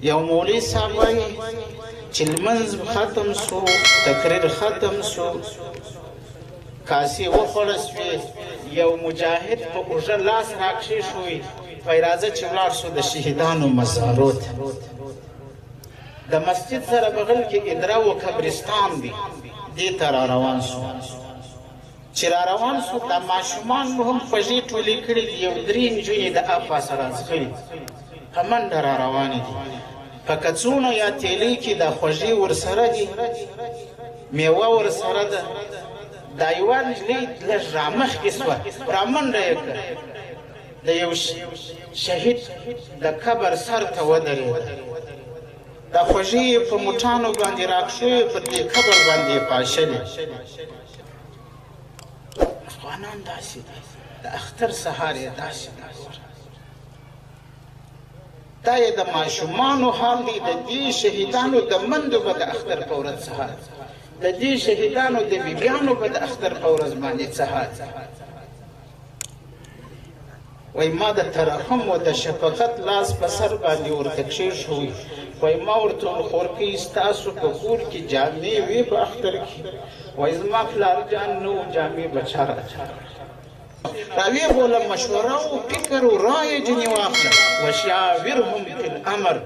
یو مولوي صاحب وایي چې لمونځ ختم سو تقریر ختم سو کاسې وخوړه سوې یو مجاهد په اوږه لاس راکښېښوی وایي راځه چې ولاړ سو د شهیدانو مزارو ته د مسجد سره بغل کې ادرا و قبرستان دی دې ته را روان سو چې را روان سو دا ماشومان مو هم خوږې ټولې کړي دي یو درې نجونې د اپا سره ځغلي په منډه را روانې دي په کڅوڼو یا تیلۍ کې دا خوږې ورسره دي میوه ورسره ده دا یوه نجلۍ لږ رامخکې سوه رامنډه یې کړه د یو شهید د قبر سر ته ودرېده دا خوږې یې په موټانو باندې راکښوې پر دې قبر باندې یې پاشلې افغانان داسې دي د اختر سهار یې داسې دا یې د ماشومانو حال دی د دې شهیدانو د مندو به د اختر په ورځ سهار د دې شهیدانو د بیبیانو به د اختر په ورځ باندې سهار وای ما د ترحم و د شفقت لاس په سر باندې ورته کښېښوی وای ما ورته وویل خورکۍ ستاسو په کور کې جامې وې په اختر کې وای زما پلار جان نه و جامې به چا راویې بوله مشوره و فکر و رایې جنې واخله وشاورهم فی الامر